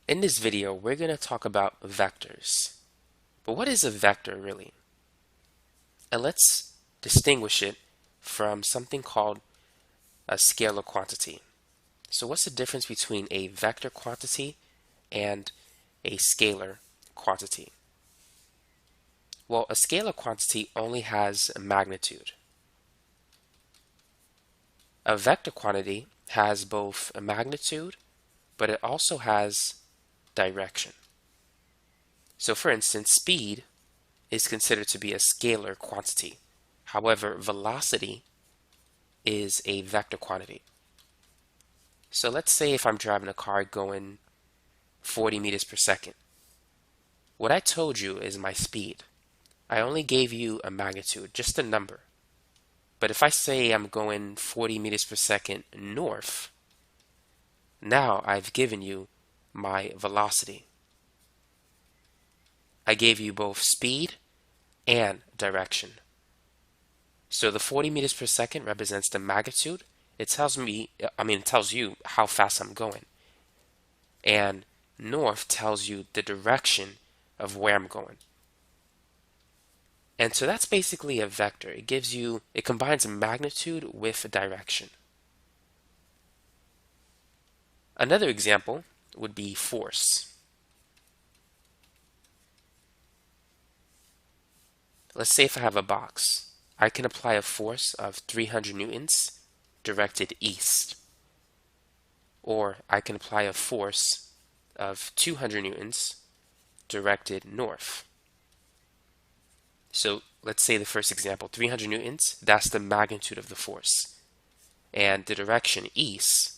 In this video, we're going to talk about vectors. But what is a vector really? And let's distinguish it from something called a scalar quantity. So what's the difference between a vector quantity and a scalar quantity? Well, a scalar quantity only has a magnitude. A vector quantity has both a magnitude, but it also has direction. So for instance, speed is considered to be a scalar quantity. However, velocity is a vector quantity. So let's say if I'm driving a car going 40 meters per second. What I told you is my speed. I only gave you a magnitude, just a number. But if I say I'm going 40 meters per second north, now I've given you my velocity. I gave you both speed and direction. So the 40 meters per second represents the magnitude. It tells it tells you how fast I'm going. And north tells you the direction of where I'm going. And so that's basically a vector. It combines magnitude with direction. Another example would be force. Let's say if I have a box, I can apply a force of 300 newtons directed east. Or I can apply a force of 200 newtons directed north. So let's say the first example, 300 newtons, that's the magnitude of the force. And the direction east,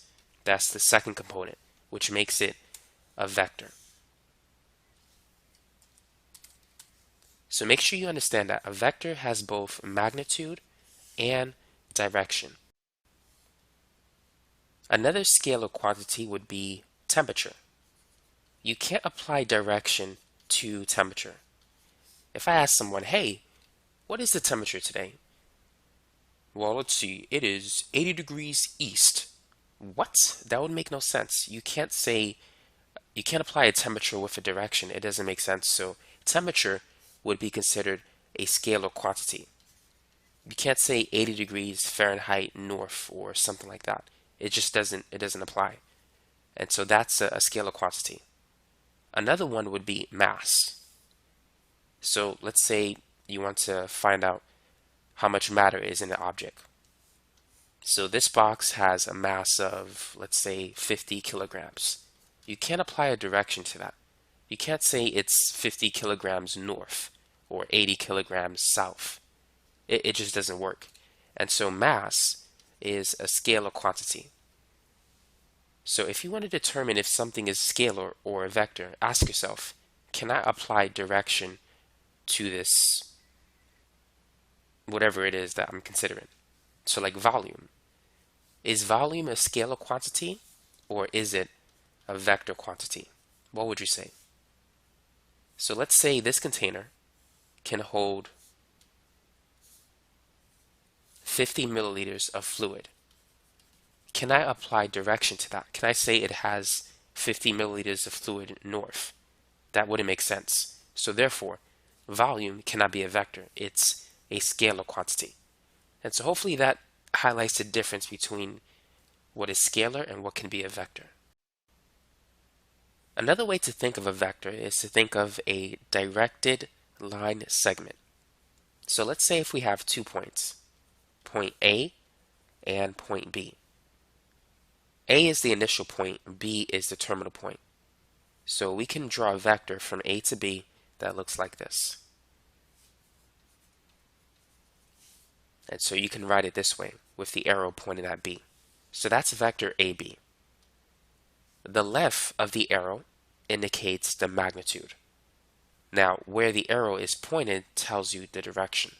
that's the second component, which makes it a vector. So make sure you understand that a vector has both magnitude and direction. Another scalar quantity would be temperature. You can't apply direction to temperature. If I ask someone, hey, what is the temperature today? Well, let's see, it is 80 degrees east. What? That would make no sense. You can't apply a temperature with a direction. It doesn't make sense. So temperature would be considered a scalar quantity. You can't say 80 degrees Fahrenheit north or something like that. It just doesn't apply. And so that's a scalar quantity. Another one would be mass. So let's say you want to find out how much matter is in an object. So this box has a mass of, let's say, 50 kilograms. You can't apply a direction to that. You can't say it's 50 kilograms north or 80 kilograms south. It just doesn't work. And so mass is a scalar quantity. So if you want to determine if something is scalar or a vector, ask yourself, can I apply direction to this, whatever it is that I'm considering? So like volume. Is volume a scalar quantity or is it a vector quantity? What would you say? So let's say this container can hold 50 milliliters of fluid. Can I apply direction to that? Can I say it has 50 milliliters of fluid north? That wouldn't make sense. So therefore, volume cannot be a vector. It's a scalar quantity. And so hopefully that highlights the difference between what is scalar and what can be a vector. Another way to think of a vector is to think of a directed line segment. So let's say if we have 2 points, point A and point B. A is the initial point, B is the terminal point. So we can draw a vector from A to B that looks like this. And so you can write it this way with the arrow pointing at B. So that's vector AB. The left of the arrow indicates the magnitude. Now, where the arrow is pointed tells you the direction.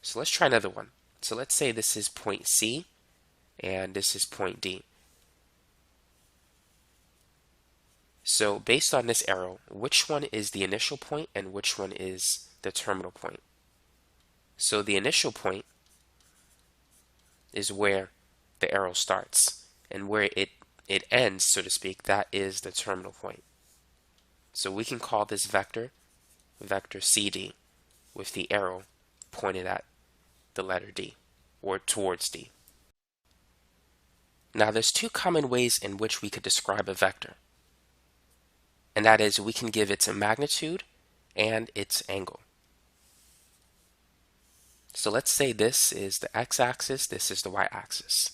So let's try another one. So let's say this is point C and this is point D. So based on this arrow, which one is the initial point and which one is the terminal point? So the initial point is where the arrow starts and where it it ends, so to speak, that is the terminal point. So we can call this vector vector CD with the arrow pointed at the letter D or towards D. Now there's two common ways in which we could describe a vector, and that is we can give its magnitude and its angle. So let's say this is the x-axis, this is the y-axis.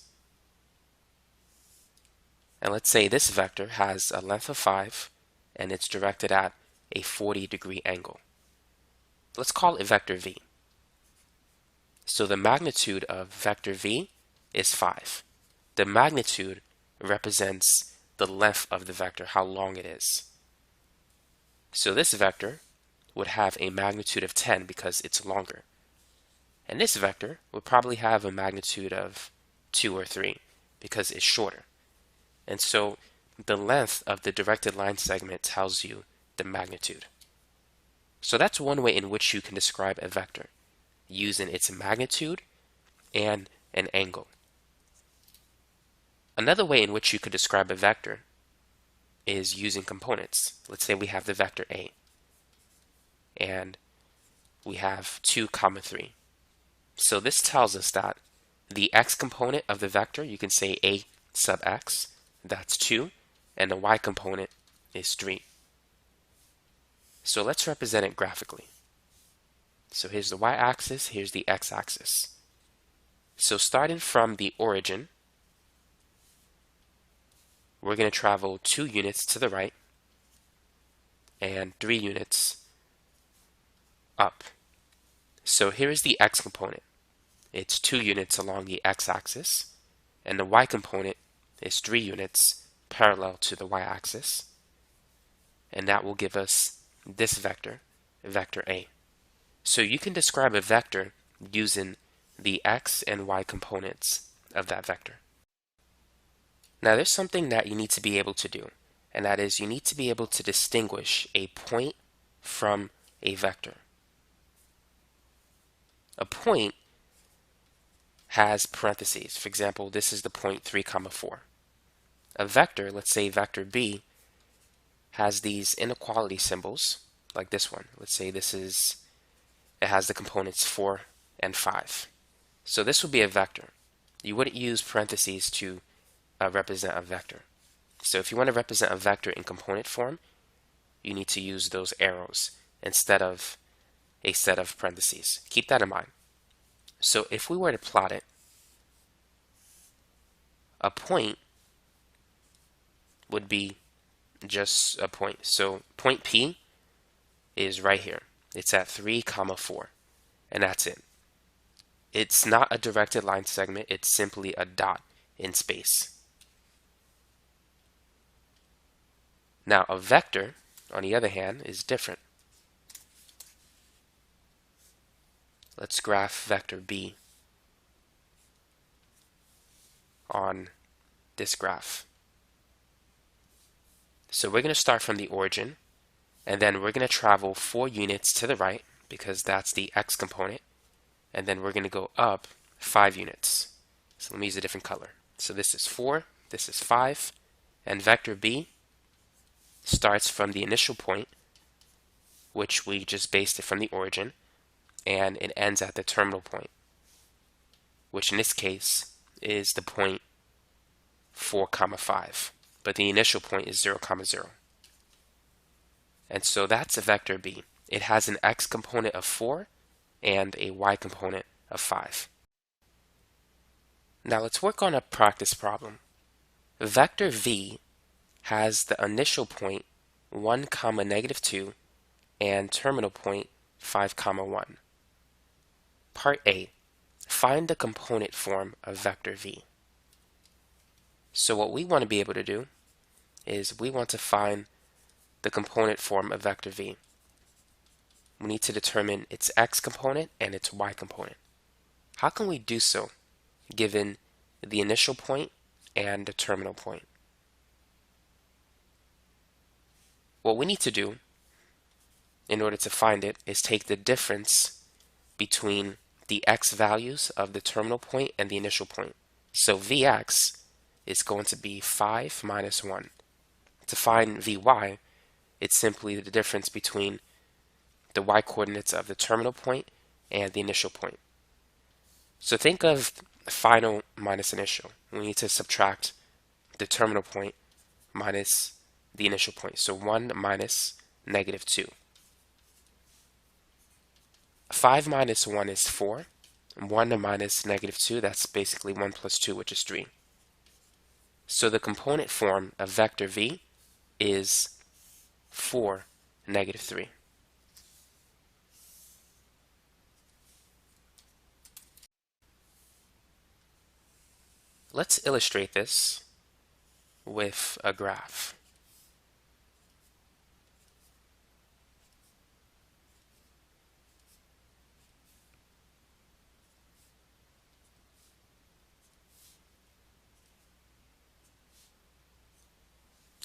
And let's say this vector has a length of 5 and it's directed at a 40-degree angle. Let's call it vector v. So the magnitude of vector v is 5. The magnitude represents the length of the vector, how long it is. So this vector would have a magnitude of 10 because it's longer. And this vector would probably have a magnitude of 2 or 3 because it's shorter. And so the length of the directed line segment tells you the magnitude. So that's one way in which you can describe a vector, using its magnitude and an angle. Another way in which you could describe a vector is using components. Let's say we have the vector A, and we have 2, 3. So this tells us that the x component of the vector, you can say A sub x, that's 2, and the y component is 3. So let's represent it graphically. So here's the y-axis, here's the x-axis. So starting from the origin, we're going to travel 2 units to the right and 3 units up. So here is the x component. It's 2 units along the x-axis, and the y component is 3 units parallel to the y-axis, and that will give us this vector, vector A. So you can describe a vector using the x and y components of that vector. Now there's something that you need to be able to do, and that is you need to be able to distinguish a point from a vector. A point has parentheses. For example, this is the point 3, 4. A vector, let's say vector B, has these inequality symbols, like this one. Let's say it has the components 4 and 5. So this would be a vector. You wouldn't use parentheses to represent a vector. So if you want to represent a vector in component form, you need to use those arrows instead of a set of parentheses. Keep that in mind. So if we were to plot it, a point would be just a point. So point P is right here. It's at 3, 4, and that's it. It's not a directed line segment, it's simply a dot in space. Now a vector, on the other hand, is different. Let's graph vector B on this graph. So we're going to start from the origin, and then we're going to travel 4 units to the right because that's the x component, and then we're going to go up 5 units. So let me use a different color. So this is 4, this is 5, and vector B starts from the initial point, which we just based it from the origin, and it ends at the terminal point, which in this case is the point 4, 5, but the initial point is 0, 0. And so that's a vector B. It has an x component of 4 and a y component of 5. Now let's work on a practice problem. Vector V has the initial point 1, -2 and terminal point 5, 1. Part A. Find the component form of vector V. So what we want to be able to do is we want to find the component form of vector V. We need to determine its x component and its y component. How can we do so given the initial point and the terminal point? What we need to do in order to find it is take the difference between the x values of the terminal point and the initial point. So Vx is going to be 5 minus 1. To find Vy, it's simply the difference between the y coordinates of the terminal point and the initial point. So think of final minus initial. We need to subtract the terminal point minus the initial point. So 1 minus negative 2. 5 minus 1 is 4. 1 minus negative 2, that's basically 1 plus 2, which is 3. So the component form of vector v is 4, negative 3. Let's illustrate this with a graph.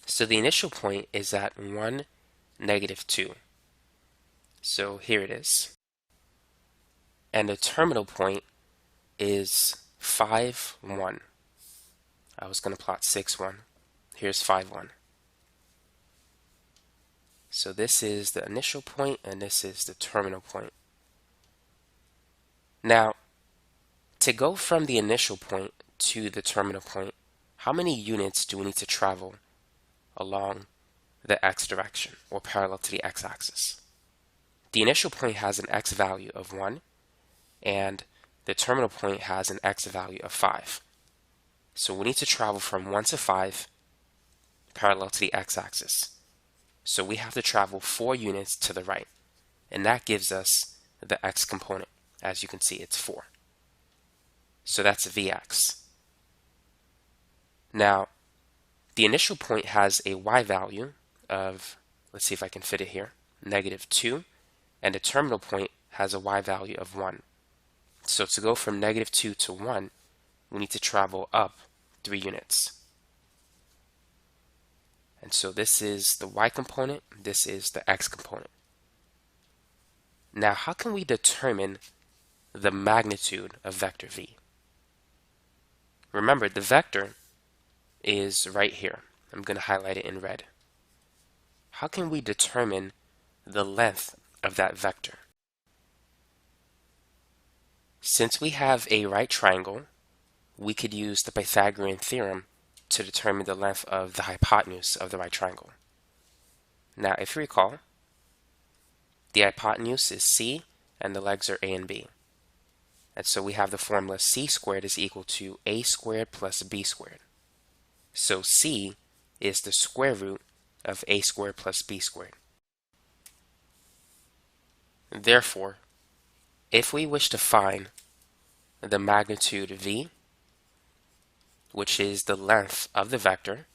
So the initial point is at 1, negative 2. So here it is. And the terminal point is 5, 1. I was going to plot 6, 1. Here's 5, 1. So this is the initial point and this is the terminal point. Now, to go from the initial point to the terminal point, how many units do we need to travel along the x direction or parallel to the x-axis? The initial point has an x value of 1 and the terminal point has an x value of 5. So we need to travel from 1 to 5 parallel to the x-axis. So we have to travel 4 units to the right, and that gives us the x component. As you can see, it's 4. So that's Vx. Now, the initial point has a y value of, let's see if I can fit it here, negative 2, and the terminal point has a y value of 1. So to go from negative 2 to 1, we need to travel up 3 units. And so this is the y component, this is the x component. Now, how can we determine the magnitude of vector v? Remember, the vector is right here. I'm going to highlight it in red. How can we determine the length of that vector? Since we have a right triangle, we could use the Pythagorean theorem to determine the length of the hypotenuse of the right triangle. Now, if you recall, the hypotenuse is c and the legs are a and b. And so we have the formula c squared is equal to a squared plus b squared. So c is the square root of a squared plus b squared. Therefore, if we wish to find the magnitude v, which is the length of the vector,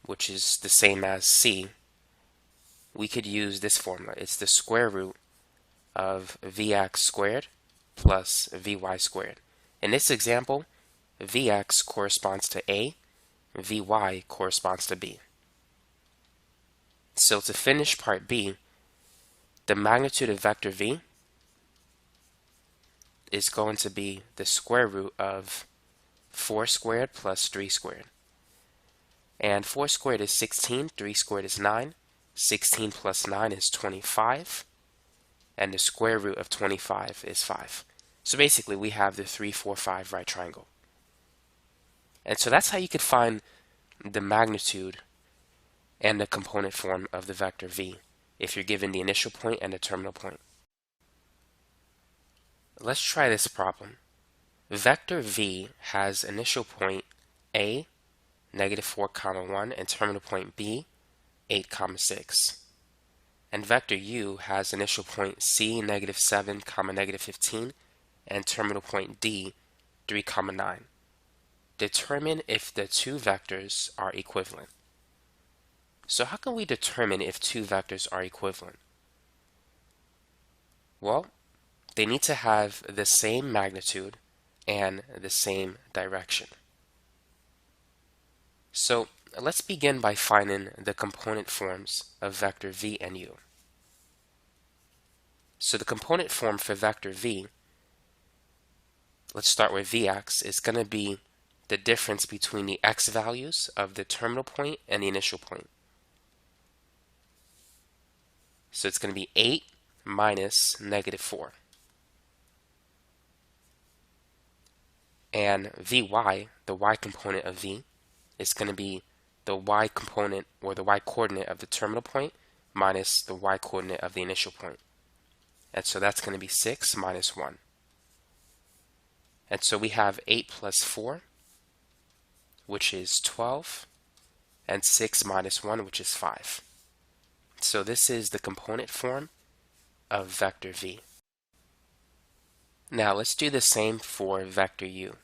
which is the same as c, we could use this formula. It's the square root of vx squared plus vy squared. In this example, vx corresponds to a, vy corresponds to b. So to finish part b, the magnitude of vector v is going to be the square root of 4 squared plus 3 squared. And 4 squared is 16, 3 squared is 9, 16 plus 9 is 25, and the square root of 25 is 5. So basically we have the 3, 4, 5 right triangle. And so that's how you could find the magnitude and the component form of the vector v if you're given the initial point and the terminal point. Let's try this problem. Vector v has initial point a, negative 4, 1, and terminal point b, 8, 6. And vector u has initial point c, negative 7, negative 15, and terminal point d, 3, 9. Determine if the two vectors are equivalent. So how can we determine if two vectors are equivalent? Well, they need to have the same magnitude and the same direction. So let's begin by finding the component forms of vector v and u. So the component form for vector v, let's start with vx, is going to be the difference between the x values of the terminal point and the initial point. So it's going to be 8 minus -4. And Vy, the y component of V, is going to be the y component or the y coordinate of the terminal point minus the y coordinate of the initial point. And so that's going to be 6 minus 1. And so we have 8 plus 4, which is 12, and 6 minus 1, which is 5. So this is the component form of vector v. Now let's do the same for vector u.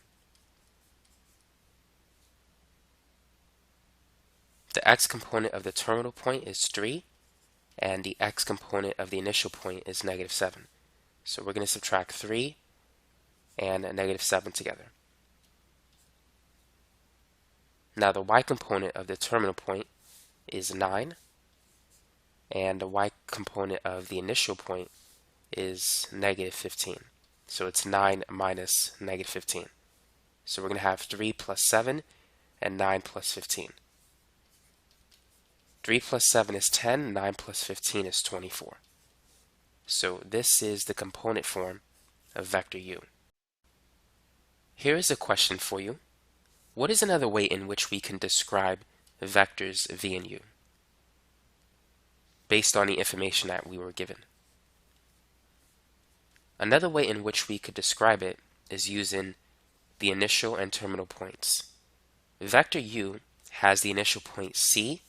The x component of the terminal point is 3, and the x component of the initial point is -7. So we're going to subtract 3 and -7 together. Now the y component of the terminal point is 9, and the y component of the initial point is -15. So it's 9 minus -15. So we're going to have 3 plus 7 and 9 plus 15. 3 plus 7 is 10, 9 plus 15 is 24. So this is the component form of vector u. Here is a question for you. What is another way in which we can describe vectors v and u based on the information that we were given? Another way in which we could describe it is using the initial and terminal points. Vector u has the initial point c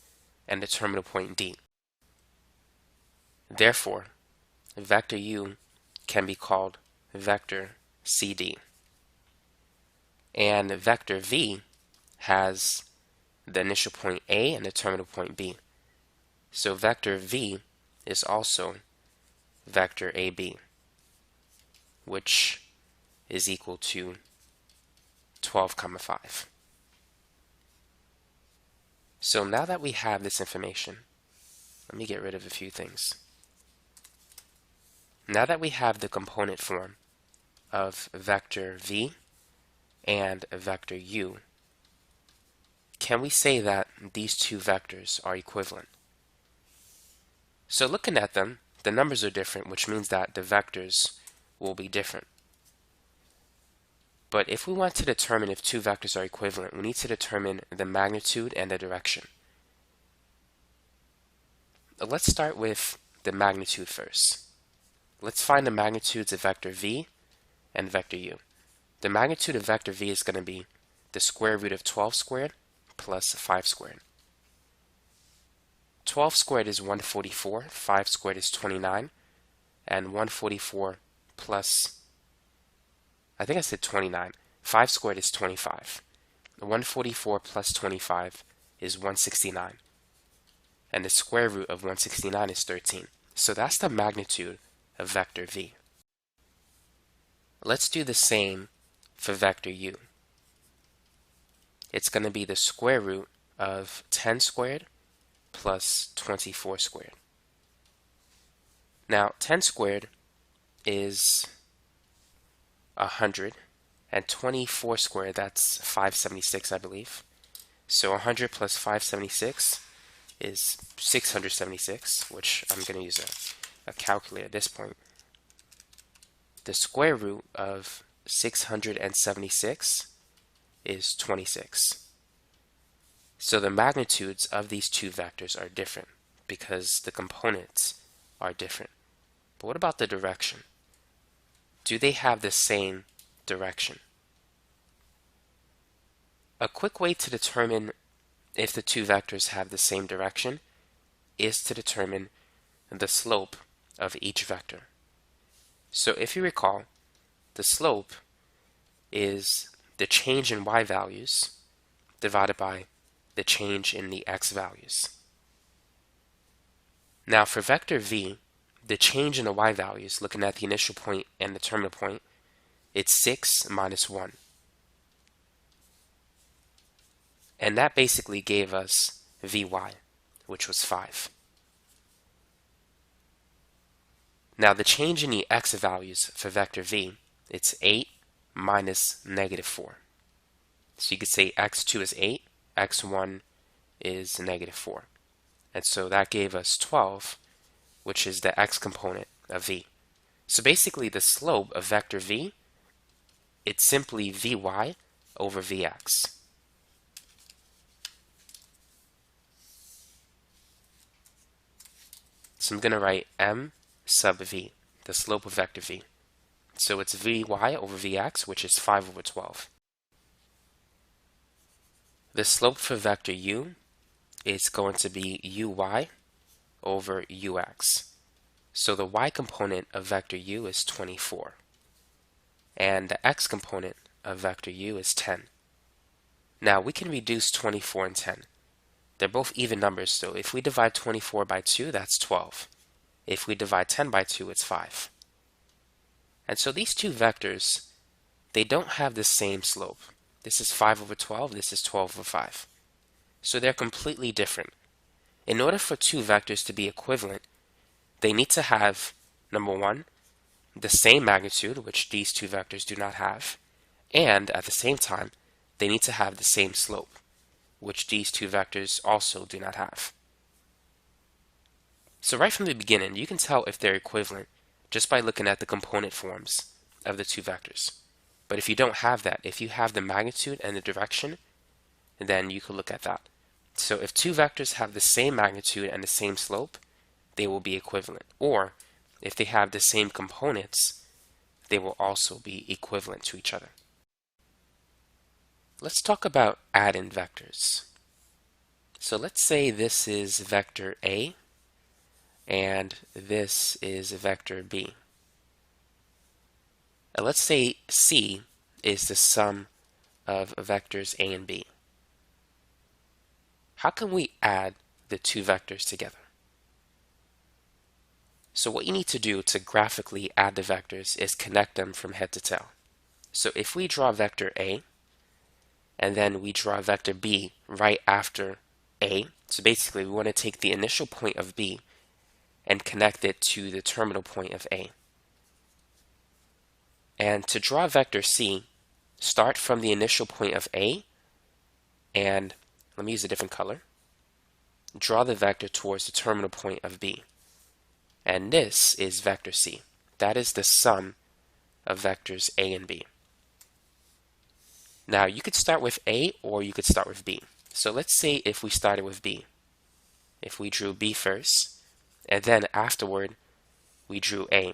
and the terminal point d. Therefore, vector u can be called vector cd. And vector v has the initial point a and the terminal point b. So vector v is also vector ab, which is equal to 12,5. So now that we have this information, let me get rid of a few things. Now that we have the component form of vector v and vector u, can we say that these two vectors are equivalent? So looking at them, the numbers are different, which means that the vectors will be different. But if we want to determine if two vectors are equivalent, we need to determine the magnitude and the direction. Let's start with the magnitude first. Let's find the magnitudes of vector v and vector u. The magnitude of vector v is going to be the square root of 12 squared plus 5 squared. 12 squared is 144, 5 squared is 29, and 144 plus, I think I said 29, 5 squared is 25. 144 plus 25 is 169, and the square root of 169 is 13. So that's the magnitude of vector v. Let's do the same for vector u. It's going to be the square root of 10 squared plus 24 squared. Now 10 squared is 100, and 24 squared, that's 576, I believe. So 100 plus 576 is 676, which I'm going to use a calculator at this point. The square root of 676 is 26. So the magnitudes of these two vectors are different because the components are different. But what about the direction? Do they have the same direction? A quick way to determine if the two vectors have the same direction is to determine the slope of each vector. So if you recall, the slope is the change in y values divided by the change in the x values. Now for vector v, the change in the y values, looking at the initial point and the terminal point, it's 6 minus 1. And that basically gave us vy, which was 5. Now the change in the x values for vector v, it's 8 minus -4. So you could say x2 is 8, x1 is negative 4. And so that gave us 12, which is the x component of v. So basically the slope of vector v, it's simply vy over vx. So I'm going to write m sub v, the slope of vector v. So it's vy over vx, which is 5 over 12. The slope for vector u is going to be uy over ux. So the y component of vector u is 24. And the x component of vector u is 10. Now we can reduce 24 and 10. They're both even numbers, so if we divide 24 by 2, that's 12. If we divide 10 by 2, it's 5. And so these two vectors, they don't have the same slope. This is 5 over 12, this is 12 over 5. So they're completely different. In order for two vectors to be equivalent, they need to have, number one, the same magnitude, which these two vectors do not have, and at the same time, they need to have the same slope, which these two vectors also do not have. So right from the beginning, you can tell if they're equivalent just by looking at the component forms of the two vectors. But if you don't have that, if you have the magnitude and the direction, then you could look at that. So if two vectors have the same magnitude and the same slope, they will be equivalent. Or if they have the same components, they will also be equivalent to each other. Let's talk about add-in vectors. So let's say this is vector A and this is vector B. Now let's say C is the sum of vectors A and B. How can we add the two vectors together? So what you need to do to graphically add the vectors is connect them from head to tail. So if we draw vector A, and then we draw vector B right after A, so basically we want to take the initial point of B and connect it to the terminal point of A. And to draw vector C, start from the initial point of A, and let me use a different color. Draw the vector towards the terminal point of B. And this is vector C. That is the sum of vectors A and B. Now you could start with A or you could start with B. So let's say if we started with B. If we drew B first, and then afterward we drew A,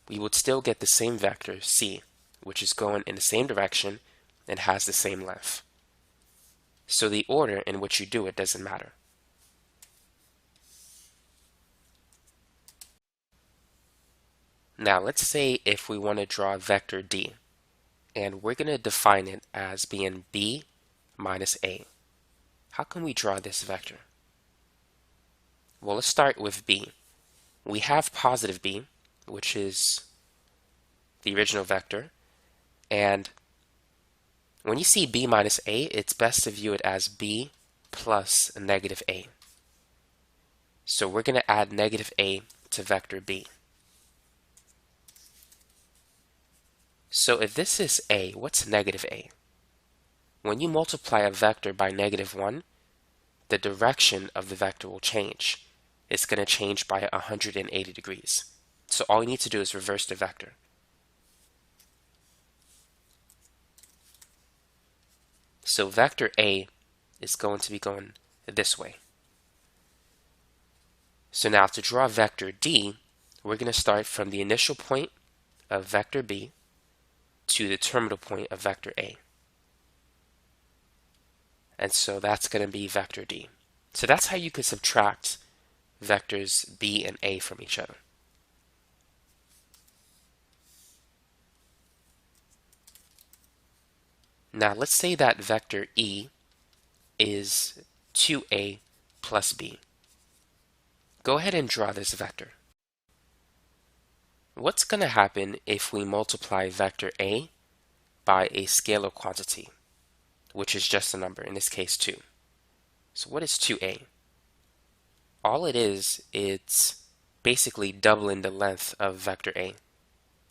we would still get the same vector C, which is going in the same direction and has the same length. So the order in which you do it doesn't matter. Now let's say if we want to draw vector D, and we're going to define it as being B minus A. How can we draw this vector? Well, let's start with B. We have positive B, which is the original vector, and when you see B minus A, it's best to view it as B plus negative A. So we're going to add negative A to vector B. So if this is A, what's negative A? When you multiply a vector by negative 1, the direction of the vector will change. It's going to change by 180 degrees. So all you need to do is reverse the vector. So vector A is going to be going this way. So now to draw vector D, we're going to start from the initial point of vector B to the terminal point of vector A. And so that's going to be vector D. So that's how you could subtract vectors B and A from each other. Now let's say that vector E is 2A plus B. Go ahead and draw this vector. What's going to happen if we multiply vector A by a scalar quantity, which is just a number, in this case 2? So what is 2A? All it is, it's basically doubling the length of vector A.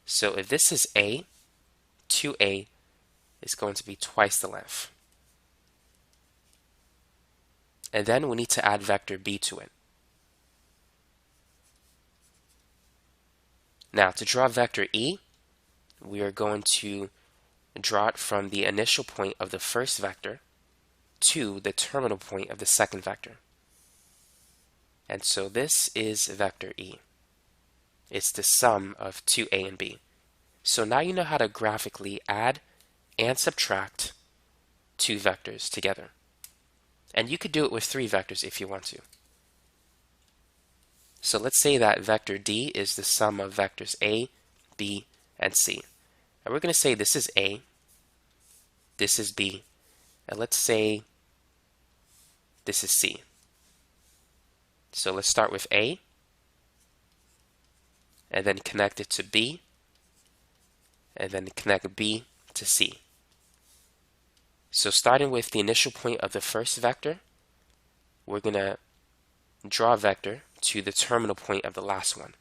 So if this is A, 2A is going to be twice the length. And then we need to add vector b to it. Now, to draw vector e, we are going to draw it from the initial point of the first vector to the terminal point of the second vector. And so this is vector e. It's the sum of 2a and b. So now you know how to graphically add and subtract two vectors together. And you could do it with three vectors if you want to. So let's say that vector d is the sum of vectors a, b, and c. And we're going to say this is a, this is b, and let's say this is c. So let's start with a, and then connect it to b, and then connect b to c. So starting with the initial point of the first vector, we're going to draw a vector to the terminal point of the last one.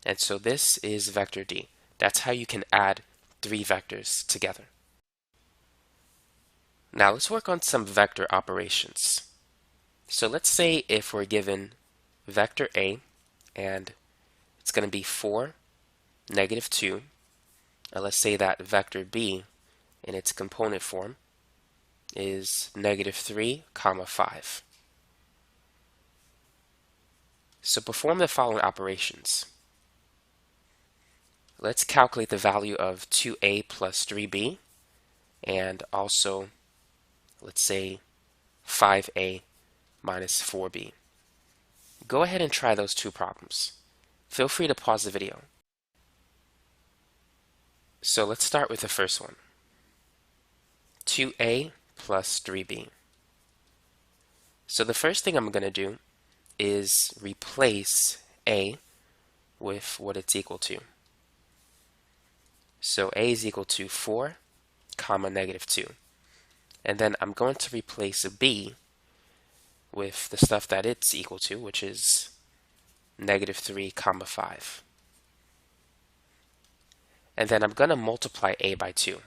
And so this is vector d. That's how you can add three vectors together. Now let's work on some vector operations. So let's say if we're given vector a, and it's going to be 4, -2, and let's say that vector b in its component form is -3, 5. So perform the following operations. Let's calculate the value of 2a plus 3b, and also let's say 5a minus 4b. Go ahead and try those two problems. Feel free to pause the video. So let's start with the first one. 2a plus 3b. So the first thing I'm going to do is replace a with what it's equal to. So a is equal to 4, -2. And then I'm going to replace b with the stuff that it's equal to, which is -3, 5. And then I'm going to multiply a by 2.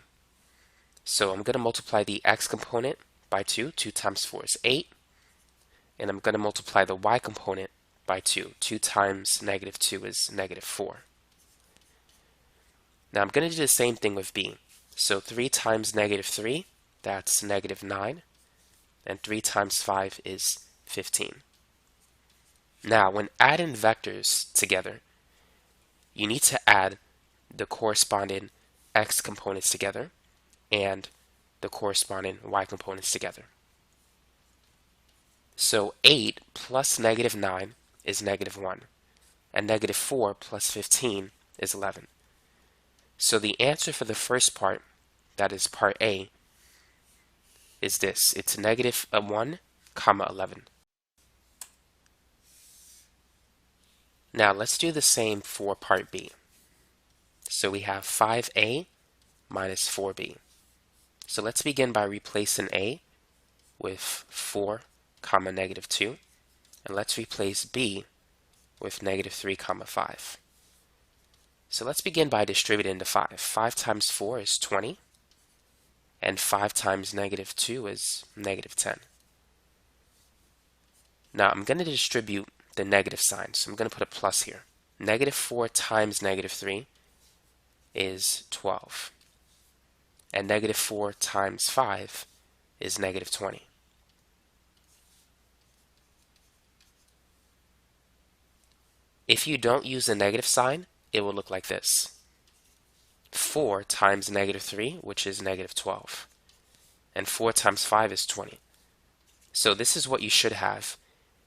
So I'm going to multiply the x component by 2. 2 times 4 is 8. And I'm going to multiply the y component by 2. 2 times -2 is -4. Now I'm going to do the same thing with b. So 3 times -3, that's -9. And 3 times 5 is 15. Now when adding vectors together, you need to add the corresponding x components together and the corresponding y components together. So 8 plus -9 is -1, and -4 plus 15 is 11. So the answer for the first part, that is part A, is this. It's -1, 11. Now let's do the same for part B. So we have 5a minus 4b. So let's begin by replacing a with 4, -2, and let's replace b with -3, 5. So let's begin by distributing the 5. 5 times 4 is 20, and 5 times -2 is -10. Now I'm going to distribute the negative sign, so I'm going to put a plus here. -4 times -3 is 12, and -4 times 5 is -20. If you don't use the negative sign, it will look like this. 4 times -3, which is -12, and 4 times 5 is 20. So this is what you should have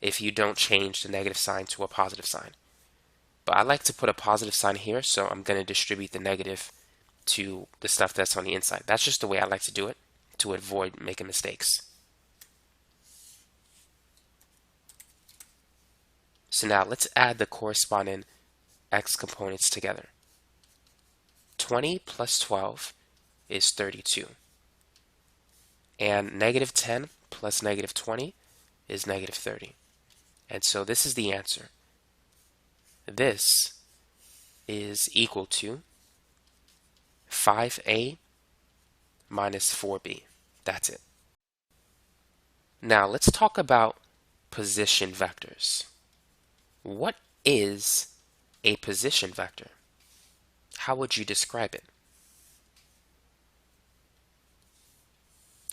if you don't change the negative sign to a positive sign. But I like to put a positive sign here, so I'm going to distribute the negative to the stuff that's on the inside. That's just the way I like to do it to avoid making mistakes. So now let's add the corresponding x components together. 20 plus 12 is 32. And -10 plus -20 is -30. And so this is the answer. This is equal to 5a minus 4b. That's it. Now let's talk about position vectors. What is a position vector? How would you describe it?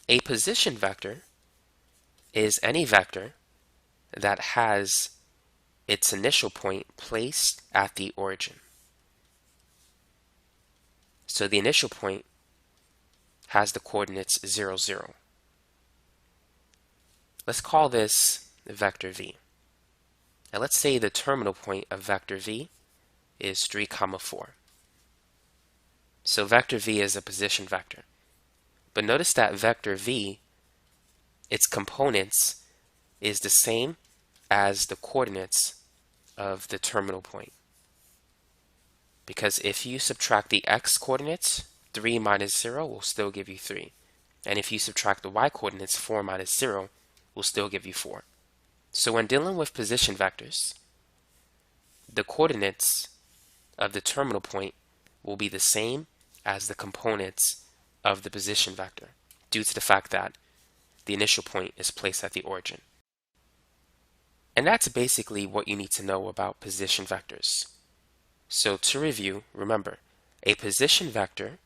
A position vector is any vector that has its initial point placed at the origin. So the initial point has the coordinates 0, 0. Let's call this vector v. And let's say the terminal point of vector v is 3, 4. So vector v is a position vector. But notice that vector v, its components is the same as the coordinates of the terminal point. Because if you subtract the x coordinates, 3 minus 0 will still give you 3. And if you subtract the y coordinates, 4 minus 0 will still give you 4. So when dealing with position vectors, the coordinates of the terminal point will be the same as the components of the position vector, due to the fact that the initial point is placed at the origin. And that's basically what you need to know about position vectors. So to review, remember, a position vector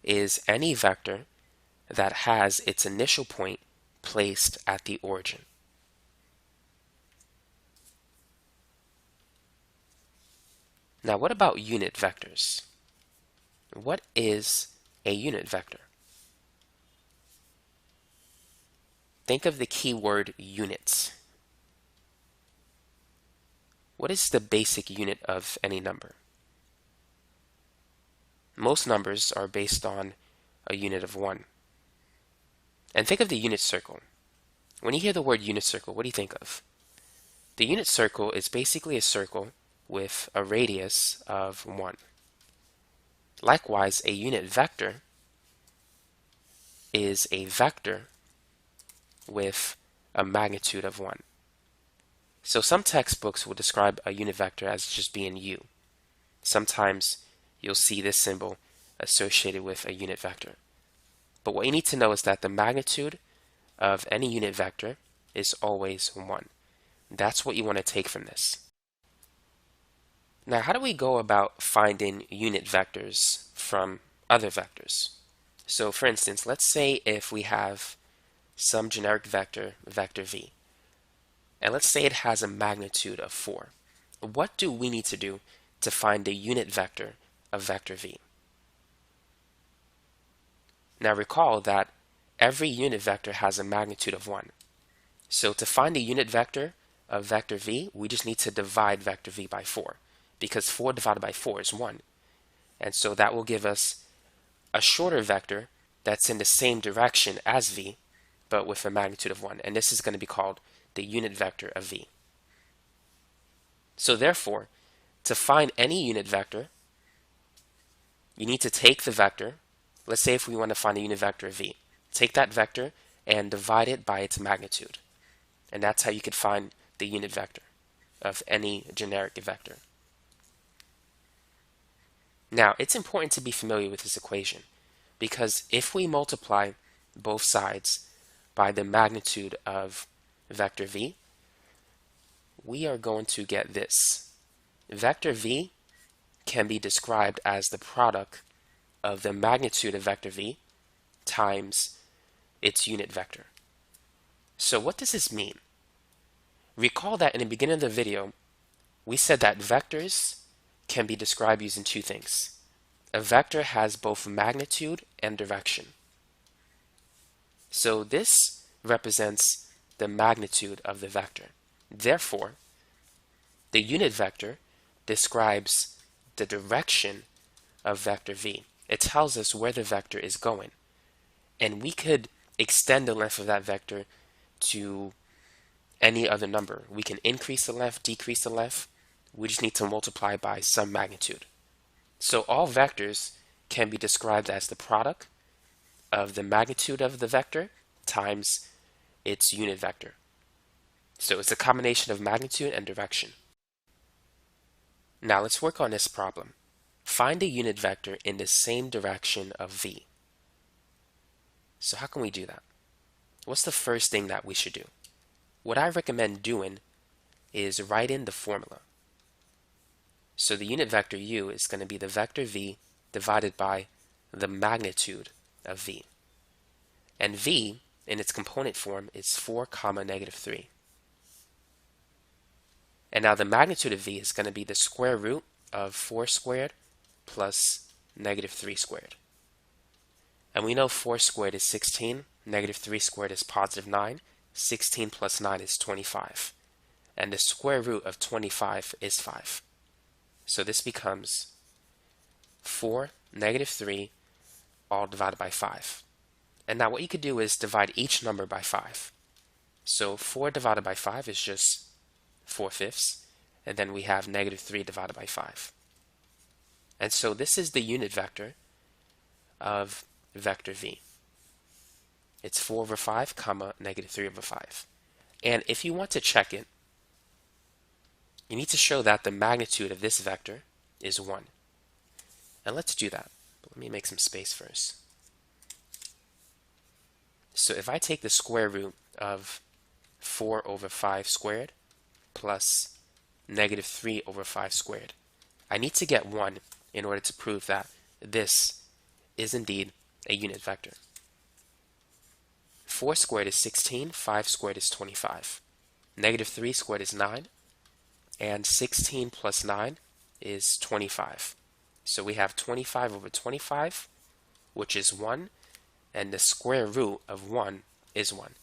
is any vector that has its initial point placed at the origin. Now, what about unit vectors? What is a unit vector? Think of the keyword units. What is the basic unit of any number? Most numbers are based on a unit of 1. And think of the unit circle. When you hear the word unit circle, what do you think of? The unit circle is basically a circle with a radius of 1. Likewise, a unit vector is a vector with a magnitude of 1. So some textbooks will describe a unit vector as just being u. Sometimes you'll see this symbol associated with a unit vector. But what you need to know is that the magnitude of any unit vector is always 1. That's what you want to take from this. Now, how do we go about finding unit vectors from other vectors? So for instance, let's say if we have some generic vector, vector v, and let's say it has a magnitude of 4. What do we need to do to find the unit vector of vector v? Now recall that every unit vector has a magnitude of 1. So to find the unit vector of vector v, we just need to divide vector v by 4, because 4 divided by 4 is 1. And so that will give us a shorter vector that's in the same direction as v, but with a magnitude of 1. And this is going to be called the unit vector of v. So therefore, to find any unit vector, you need to take the vector. Let's say if we want to find a unit vector of v, take that vector and divide it by its magnitude. And that's how you could find the unit vector of any generic vector. Now, it's important to be familiar with this equation, because if we multiply both sides by the magnitude of vector v, we are going to get this. Vector v can be described as the product of the magnitude of vector v times its unit vector. So what does this mean? Recall that in the beginning of the video, we said that vectors can be described using two things. A vector has both magnitude and direction. So this represents the magnitude of the vector. Therefore, the unit vector describes the direction of vector v. It tells us where the vector is going. And we could extend the length of that vector to any other number. We can increase the length, decrease the length. We just need to multiply by some magnitude. So all vectors can be described as the product of the magnitude of the vector times its unit vector. So it's a combination of magnitude and direction. Now let's work on this problem. Find a unit vector in the same direction of v. So how can we do that? what's the first thing that we should do? What I recommend doing is write in the formula. So the unit vector u is going to be the vector v divided by the magnitude of v. And v in its component form is 4 comma negative 3. And now the magnitude of v is going to be the square root of 4 squared plus negative 3 squared. And we know 4 squared is 16, negative 3 squared is positive 9, 16 plus 9 is 25. And the square root of 25 is 5. So this becomes 4, negative 3, all divided by 5. And now what you could do is divide each number by 5. So 4 divided by 5 is just 4/5, and then we have negative 3 divided by 5. And so this is the unit vector of vector v. It's 4 over 5 comma negative 3 over 5. And if you want to check it, you need to show that the magnitude of this vector is 1. And let's do that. Let me make some space first. So if I take the square root of 4 over 5 squared plus negative 3 over 5 squared, I need to get 1 in order to prove that this is indeed a unit vector. 4 squared is 16, 5 squared is 25. Negative 3 squared is 9, and 16 plus 9 is 25. So we have 25 over 25, which is 1, and the square root of 1 is 1.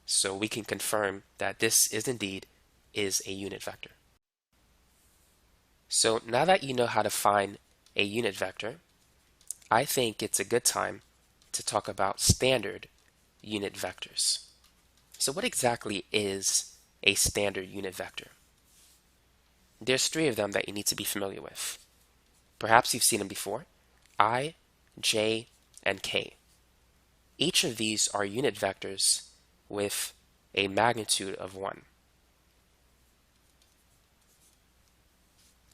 So we can confirm that this is indeed a unit vector. So now that you know how to find a unit vector, I think it's a good time to talk about standard unit vectors. So what exactly is a standard unit vector? There's 3 of them that you need to be familiar with. Perhaps you've seen them before: I, j, and k. Each of these are unit vectors with a magnitude of 1.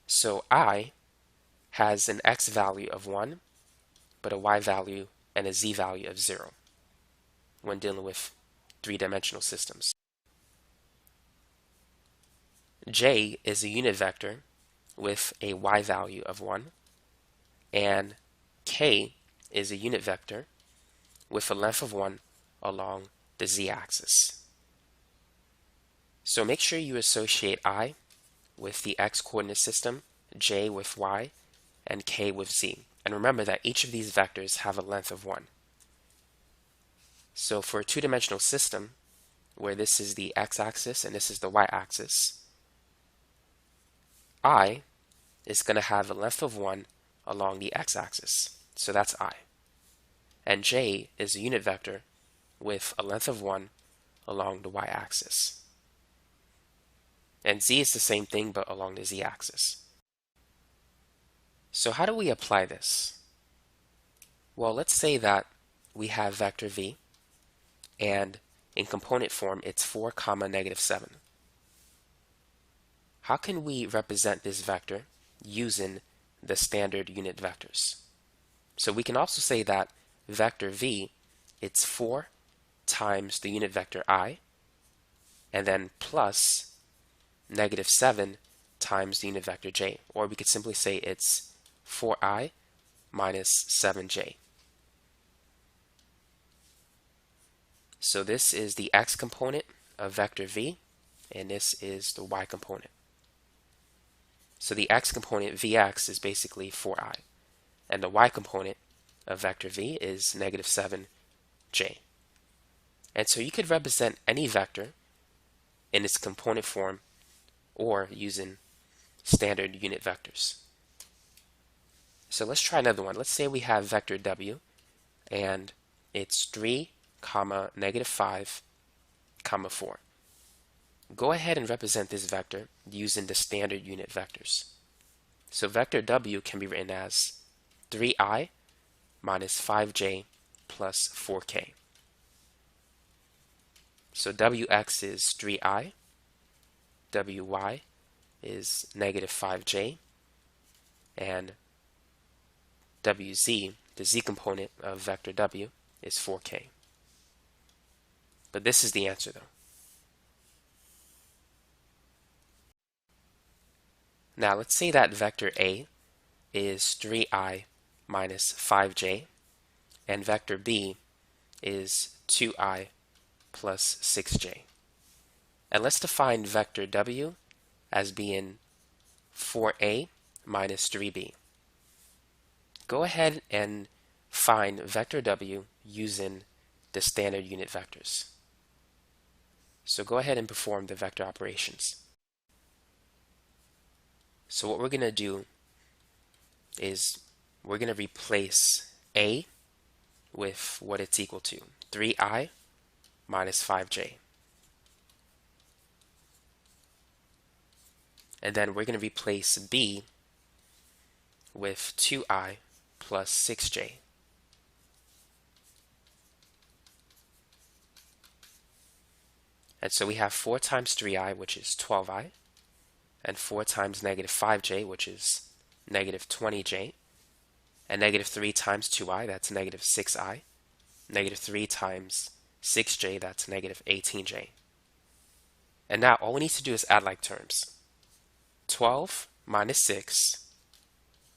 So I has an x value of 1, but a y value and a z value of 0 when dealing with 3-dimensional systems. J is a unit vector with a y value of 1, and k is a unit vector with a length of 1 along the z-axis. So make sure you associate I with the x-coordinate system, j with y, and k with z. And remember that each of these vectors have a length of 1. So for a 2-dimensional system, where this is the x-axis and this is the y-axis, I is going to have a length of 1 along the x-axis. So that's I. And j is a unit vector with a length of 1 along the y-axis. And z is the same thing, but along the z-axis. So how do we apply this? Well, let's say that we have vector v, and in component form it's 4 comma negative 7. How can we represent this vector using the standard unit vectors? So we can also say that vector v, it's 4 times the unit vector I, and then plus negative 7 times the unit vector j. Or we could simply say it's 4i minus 7j. So this is the x component of vector v, and this is the y component. So the x component vx is basically 4i, and the y component of vector v is negative 7j. And so you could represent any vector in its component form or using standard unit vectors. So let's try another one. Let's say we have vector w, and it's 3 comma negative 5 comma 4. Go ahead and represent this vector using the standard unit vectors. So vector w can be written as 3i minus 5j plus 4k. So wx is 3i, wy is negative 5j, and wz, the z component of vector w, is 4k. But this is the answer though. Now let's say that vector A is 3i minus 5j, and vector B is 2i plus 6j. And let's define vector W as being 4a minus 3b. Go ahead and find vector W using the standard unit vectors. So go ahead and perform the vector operations. So what we're going to do is we're going to replace A with what it's equal to, 3i minus 5j. And then we're going to replace B with 2i plus 6j. And so we have 4 times 3i, which is 12i, and 4 times negative 5j, which is negative 20j, and negative 3 times 2i, that's negative 6i, negative 3 times 6j, that's negative 18j. And now all we need to do is add like terms. 12 minus 6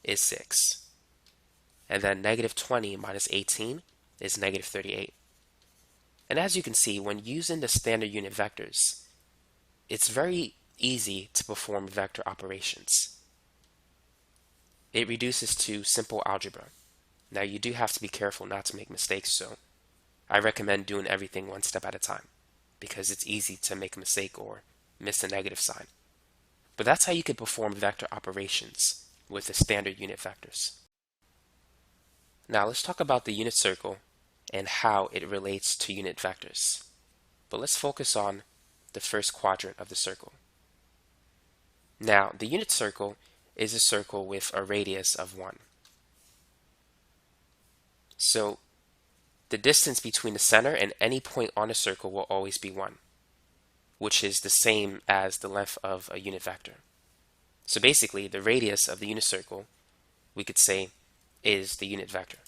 is 6. And then negative 20 minus 18 is negative 38. And as you can see, when using the standard unit vectors, it's very easy to perform vector operations. It reduces to simple algebra. Now you do have to be careful not to make mistakes, so I recommend doing everything one step at a time because it's easy to make a mistake or miss a negative sign. But that's how you can perform vector operations with the standard unit vectors. Now let's talk about the unit circle and how it relates to unit vectors. But let's focus on the first quadrant of the circle. Now, the unit circle is a circle with a radius of 1. So the distance between the center and any point on a circle will always be 1, which is the same as the length of a unit vector. So basically, the radius of the unit circle, we could say, is the unit vector.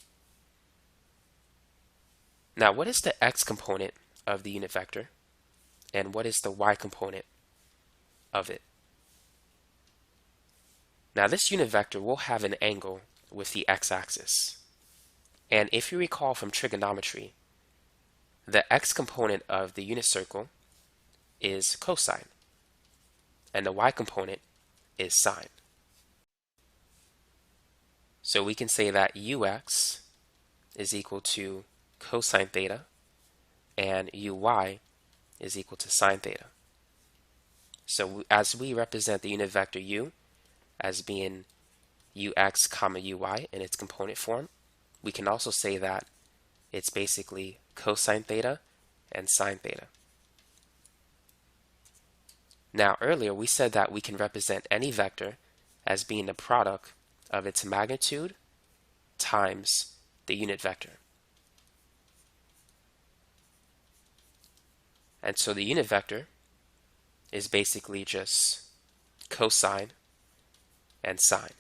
Now, what is the x component of the unit vector, and what is the y component of it? Now, this unit vector will have an angle with the x-axis. And if you recall from trigonometry, the x component of the unit circle is cosine, and the y component is sine. So we can say that ux is equal to cosine theta, and uy is equal to sine theta. So as we represent the unit vector u as being ux comma uy in its component form, we can also say that it's basically cosine theta and sine theta. Now earlier we said that we can represent any vector as being the product of its magnitude times the unit vector. And so the unit vector is basically just cosine and sine.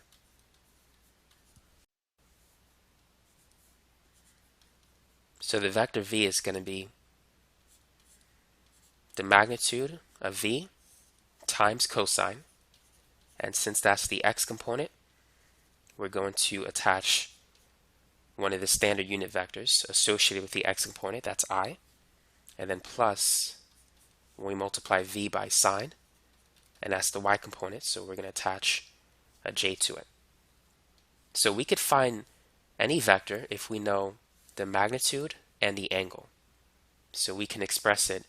So the vector v is going to be the magnitude of v times cosine, and since that's the x component, we're going to attach one of the standard unit vectors associated with the x component, that's I, and then plus when we multiply v by sine, and that's the y component, so we're going to attach a j to it. So we could find any vector if we know the magnitude and the angle. So we can express it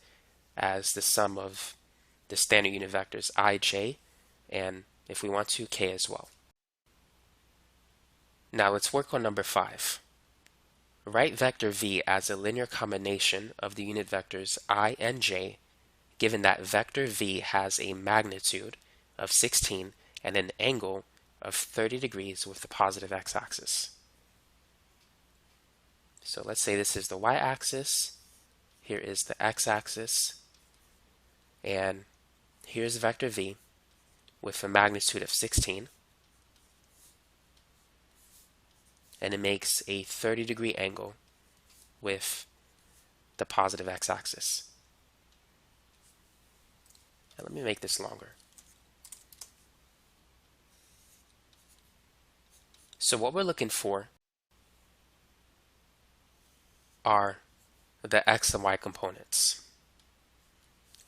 as the sum of the standard unit vectors I, j, and if we want to, k as well. Now let's work on number 5. Write vector v as a linear combination of the unit vectors I and j, given that vector v has a magnitude of 16 and an angle of 30 degrees with the positive x-axis. So let's say this is the y-axis, here is the x-axis, and here's vector v with a magnitude of 16, and it makes a 30-degree angle with the positive x-axis. And let me make this longer. So what we're looking for are the x and y components.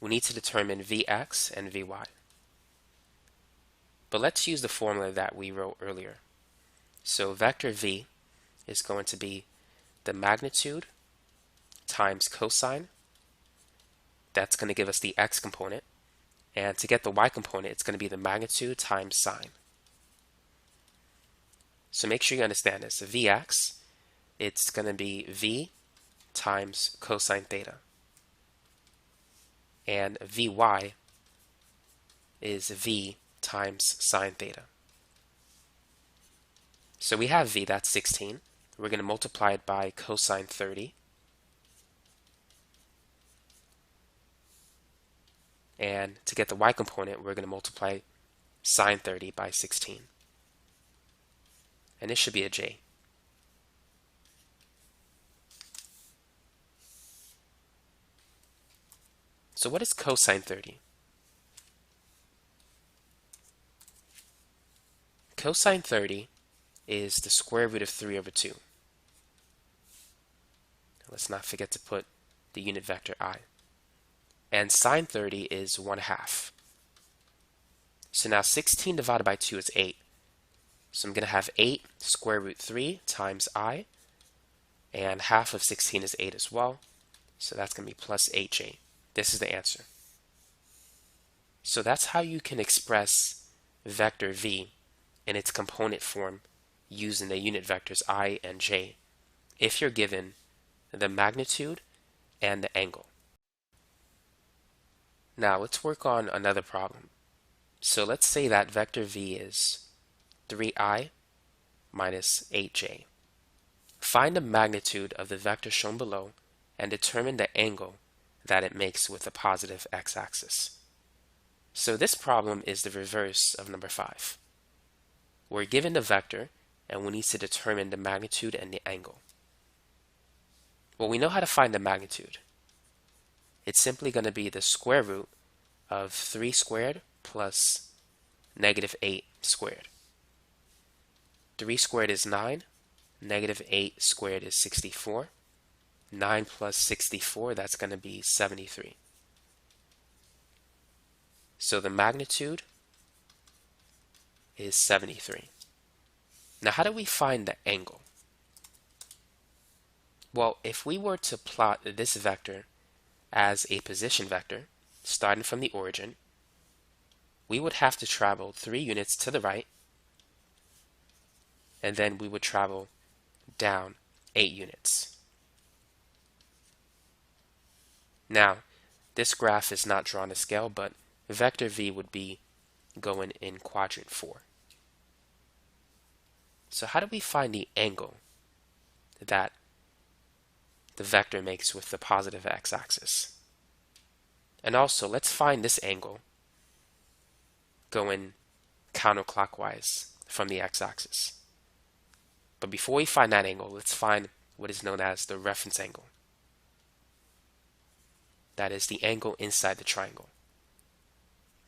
We need to determine Vx and Vy. But let's use the formula that we wrote earlier. So vector V is going to be the magnitude times cosine. That's going to give us the x component. And to get the y component, it's going to be the magnitude times sine. So make sure you understand this. Vx, it's going to be V times cosine theta. And Vy is V times sine theta. So we have V, that's 16. We're going to multiply it by cosine 30. And to get the y component, we're going to multiply sine 30 by 16. And this should be a j. So what is cosine 30? Cosine 30 is the square root of 3 over 2. Let's not forget to put the unit vector I. And sine 30 is 1/2. So now 16 divided by 2 is 8. So I'm going to have 8 square root 3 times I. And half of 16 is 8 as well. So that's going to be plus 8j. This is the answer. So that's how you can express vector V in its component form using the unit vectors I and j if you're given the magnitude and the angle. Now let's work on another problem. So let's say that vector V is 3i minus 8j. Find the magnitude of the vector shown below and determine the angle that it makes with the positive x-axis. So this problem is the reverse of number 5. We're given the vector and we need to determine the magnitude and the angle. Well, we know how to find the magnitude. It's simply going to be the square root of 3 squared plus negative 8 squared. 3 squared is 9, negative 8 squared is 64. 9 plus 64, that's going to be 73. So the magnitude is 73. Now how do we find the angle? Well, if we were to plot this vector as a position vector, starting from the origin, we would have to travel 3 units to the right, and then we would travel down 8 units. Now, this graph is not drawn to scale, but vector V would be going in quadrant 4. So how do we find the angle that the vector makes with the positive x-axis? And also, let's find this angle going counterclockwise from the x-axis. But before we find that angle, let's find what is known as the reference angle. That is the angle inside the triangle.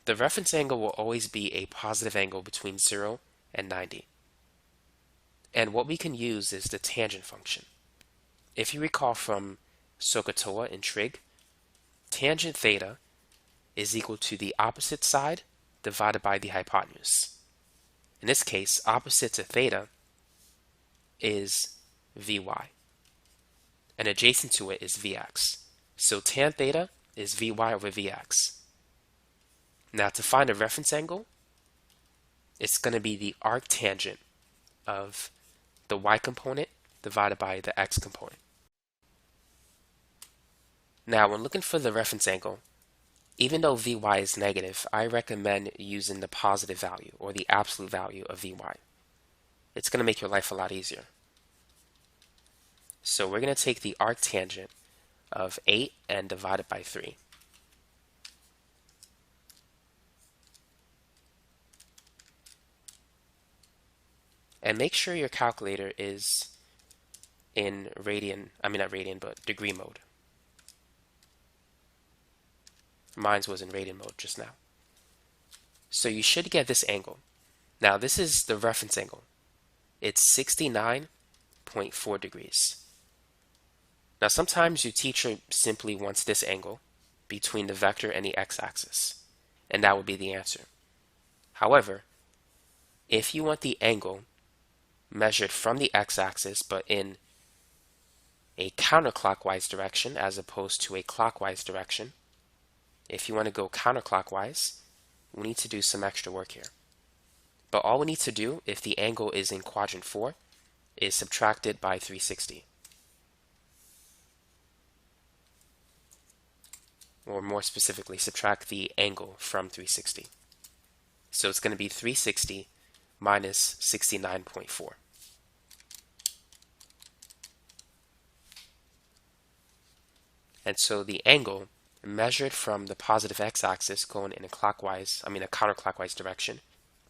The reference angle will always be a positive angle between 0 and 90. And what we can use is the tangent function. If you recall from SOHCAHTOA and trig, tangent theta is equal to the opposite side divided by the hypotenuse. In this case, opposite to theta is Vy, and adjacent to it is Vx. So tan theta is Vy over Vx. Now to find a reference angle, it's going to be the arctangent of the y component divided by the x component. Now when looking for the reference angle, even though Vy is negative, I recommend using the positive value or the absolute value of Vy. It's going to make your life a lot easier. So we're going to take the arctangent of 8 and divide it by 3. And make sure your calculator is in degree mode. Mine was in radian mode just now. So you should get this angle. Now this is the reference angle. It's 69.4 degrees. Now sometimes your teacher simply wants this angle between the vector and the x-axis, and that would be the answer. However, if you want the angle measured from the x-axis but in a counterclockwise direction as opposed to a clockwise direction, if you want to go counterclockwise, we need to do some extra work here. But all we need to do if the angle is in quadrant 4 is subtract it by 360. Or more specifically, subtract the angle from 360. So it's going to be 360 minus 69.4. And so the angle measured from the positive x-axis going in a counterclockwise direction,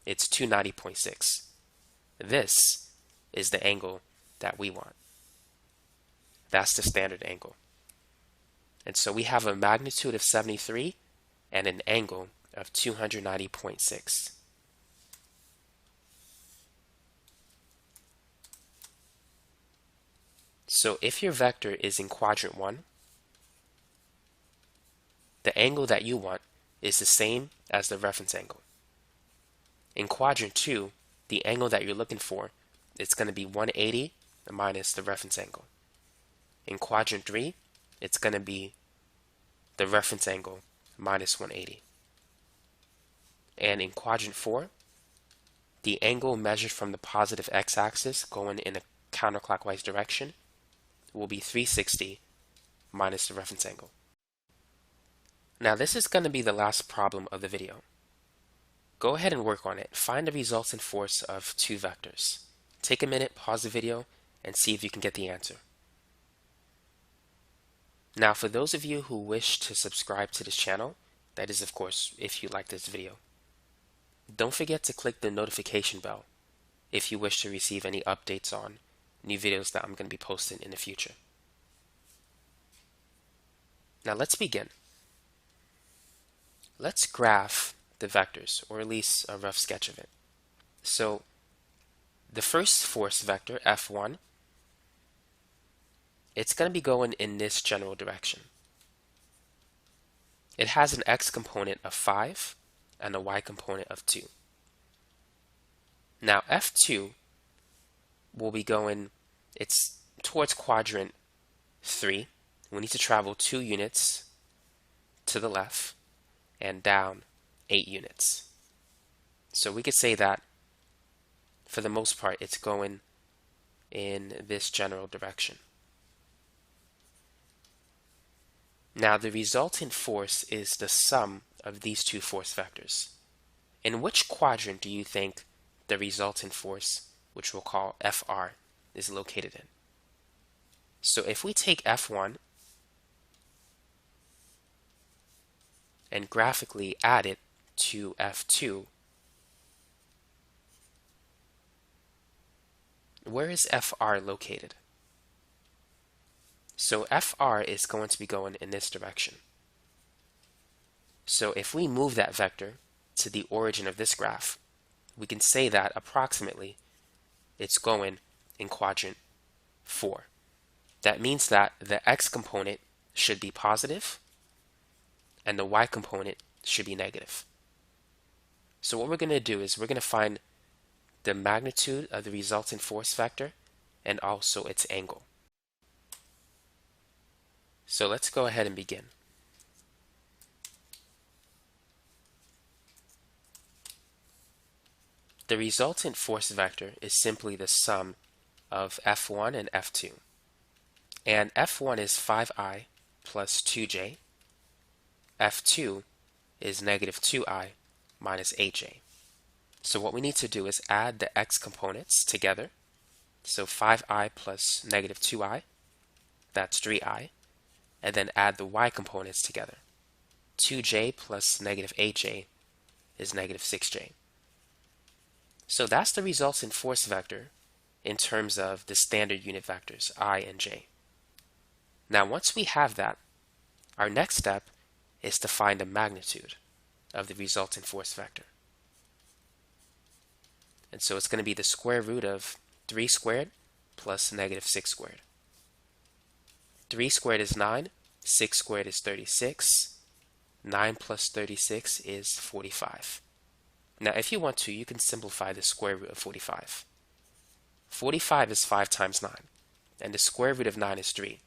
it's 290.6. This is the angle that we want. That's the standard angle. And so we have a magnitude of 73 and an angle of 290.6. So if your vector is in quadrant 1, the angle that you want is the same as the reference angle. In quadrant 2, the angle that you're looking for, it's going to be 180 minus the reference angle. In quadrant 3, it's going to be the reference angle minus 180. And in quadrant 4, the angle measured from the positive x-axis going in a counterclockwise direction will be 360 minus the reference angle. Now this is going to be the last problem of the video. Go ahead and work on it. Find the resultant force of two vectors. Take a minute, pause the video, and see if you can get the answer. Now for those of you who wish to subscribe to this channel, that is of course if you like this video, don't forget to click the notification bell if you wish to receive any updates on new videos that I'm going to be posting in the future. Now let's begin. Let's graph the vectors, or at least a rough sketch of it. So the first force vector, F1, it's going to be going in this general direction. It has an x component of 5 and a y component of 2. Now F2 will be going, it's towards quadrant 3. We need to travel 2 units to the left and down 8 units. So we could say that for the most part it's going in this general direction. Now the resultant force is the sum of these two force vectors. In which quadrant do you think the resultant force, which we'll call FR, is located in? So if we take F1 and graphically add it to F2, where is FR located? So FR is going to be going in this direction. So if we move that vector to the origin of this graph, we can say that approximately it's going in quadrant 4. That means that the x component should be positive and the y component should be negative. So what we're going to do is we're going to find the magnitude of the resultant force vector and also its angle. So let's go ahead and begin. The resultant force vector is simply the sum of F1 and F2. And F1 is 5i plus 2j. F2 is negative 2i minus 8j. So what we need to do is add the x components together. So 5i plus negative 2i, that's 3i. And then add the y components together. 2j plus negative 8j is negative 6j. So that's the resultant force vector in terms of the standard unit vectors, I and j. Now once we have that, our next step is to find the magnitude of the resultant force vector. And so it's going to be the square root of 3 squared plus negative 6 squared. 3 squared is 9, 6 squared is 36, 9 plus 36 is 45. Now if you want to, you can simplify the square root of 45. 45 is 5 times 9, and the square root of 9 is 3.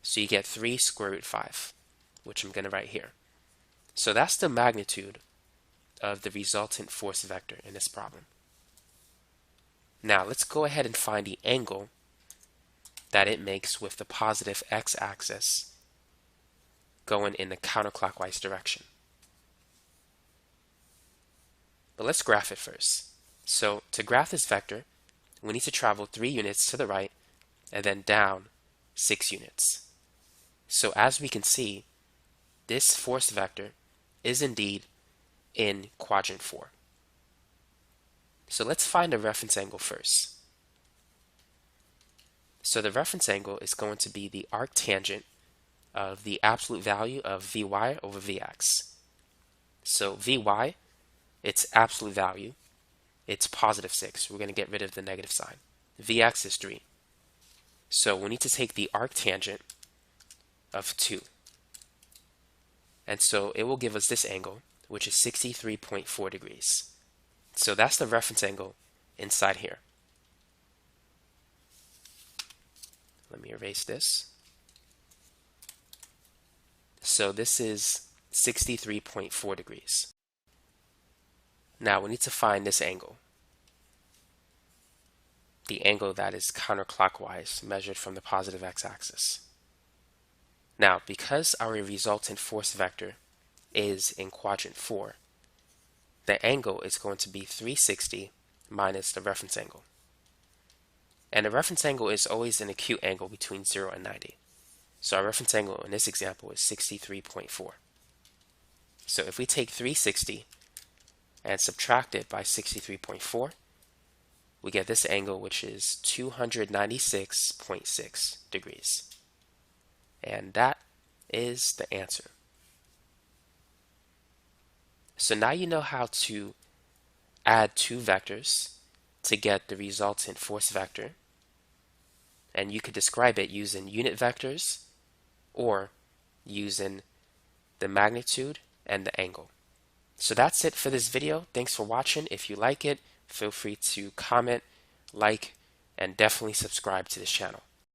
So you get 3 square root 5, which I'm going to write here. So that's the magnitude of the resultant force vector in this problem. Now let's go ahead and find the angle that it makes with the positive x-axis going in the counterclockwise direction. But let's graph it first. So to graph this vector, we need to travel 3 units to the right and then down 6 units. So as we can see, this force vector is indeed in quadrant 4. So let's find a reference angle first. So the reference angle is going to be the arctangent of the absolute value of Vy over Vx. So Vy, its absolute value, it's positive 6. We're going to get rid of the negative sign. Vx is 3. So we need to take the arctangent of 2. And so it will give us this angle, which is 63.4 degrees. So that's the reference angle inside here. Let me erase this. So this is 63.4 degrees. Now we need to find this angle. The angle that is counterclockwise, measured from the positive x-axis. Now, because our resultant force vector is in quadrant 4, the angle is going to be 360 minus the reference angle. And the reference angle is always an acute angle between 0 and 90. So our reference angle in this example is 63.4. So if we take 360 and subtract it by 63.4, we get this angle, which is 296.6 degrees. And that is the answer. So now you know how to add two vectors to get the resultant force vector. And you could describe it using unit vectors or using the magnitude and the angle. So that's it for this video. Thanks for watching. If you like it, feel free to comment, like, and definitely subscribe to this channel.